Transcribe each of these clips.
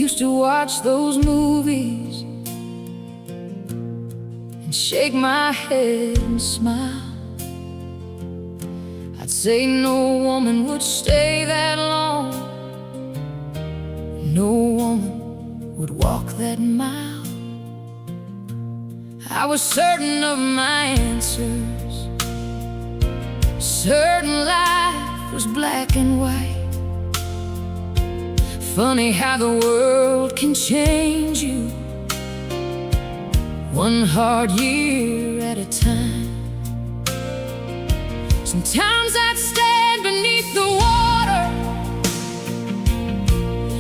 used to watch those movies and shake my head and smile. I'd say no woman would stay that long, no woman would walk that mile. I was certain of my answers, certain life was black and white. Funny how the world can change you, one hard year at a time. Sometimes I'd stand beneath the water,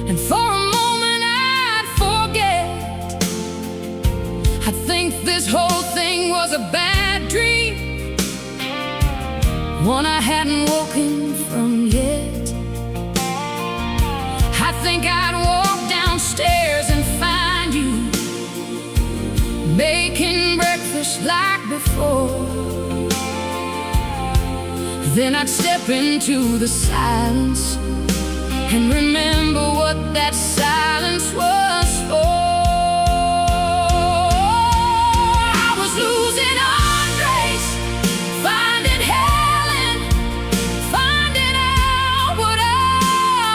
and for a moment I'd forget. I'd think this whole thing was a bad dream, one I hadn't woken from yet. I think I'd walk downstairs and find you making breakfast like before. Then I'd step into the silence and remember what that silence was for. I was losing Andres, finding Helen, finding out what I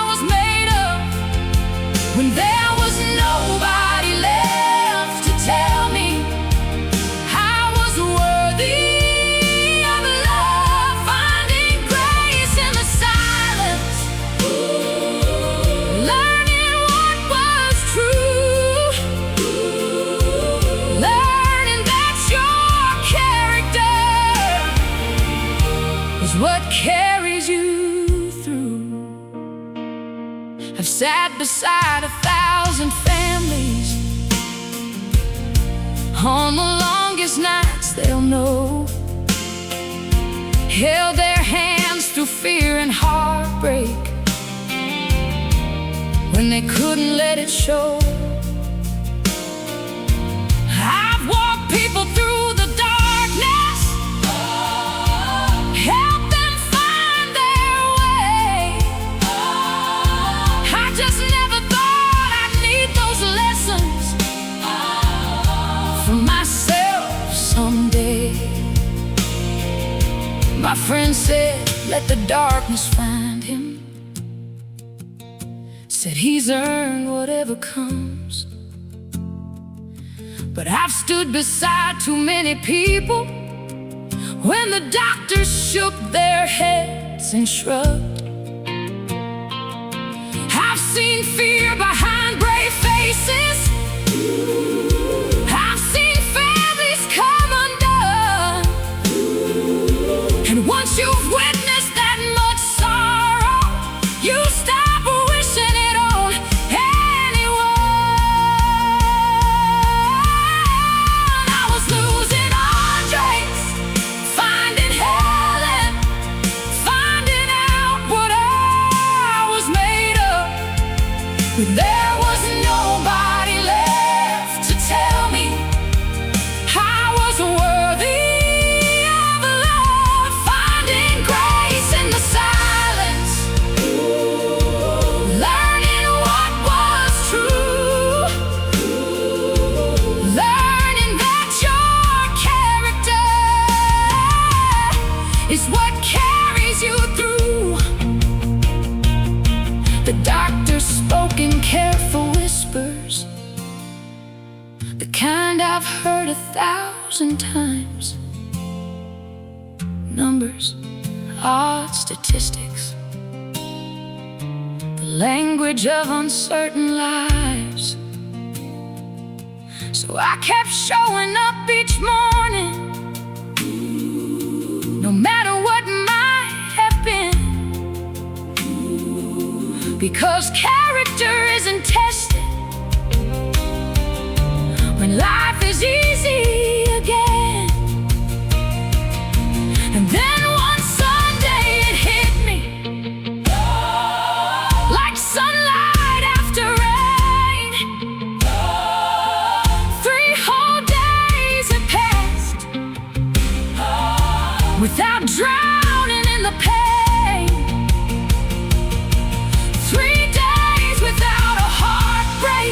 was made of, when there was nobody left to tell me I was worthy of love. Finding grace in the silence, learning what was true, learning that your character is what carries you through. I've sat beside 1,000 families on the longest nights they'll know, held their hands through fear and heartbreak when they couldn't let it show. I've walked people through the darkness, helped them find their way. I just never thought I'd need those lessons for myself someday. My friend said, let the darkness find him. Said he's earned whatever comes. But I've stood beside too many people when the doctors shook their heads and shrugged. I've seen fear behind brave faces, I've seen families come undone. And once you've witnessed that much sorrow, you stop wishing it on anyone. I was losing Andres, finding Helen, finding out what I was made of. But there was nobody left to tell me I was worthy of love. Finding grace in the silence, learning what was true, learning that your character is what carries you through. The doctor spoke in careful whispers, the kind I've heard 1,000 times. Numbers, odd statistics, the language of uncertain lives. So I kept showing up each morning, no matter what might have been, because character isn't tested when life is easy again. And then one Sunday it hit me like sunlight after rain. 3 whole days had passed without drowning in the pain. 3 days without a heartbreak.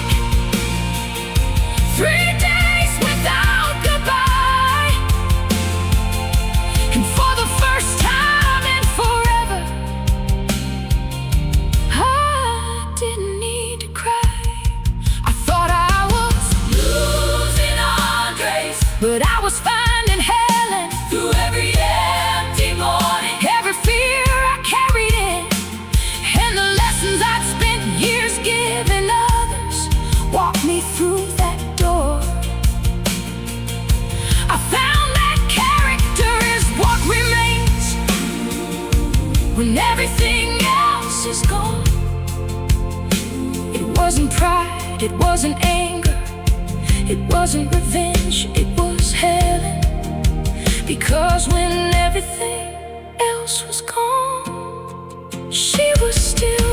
It wasn't anger, it wasn't revenge, it was Helen. Because when everything else was gone, she was still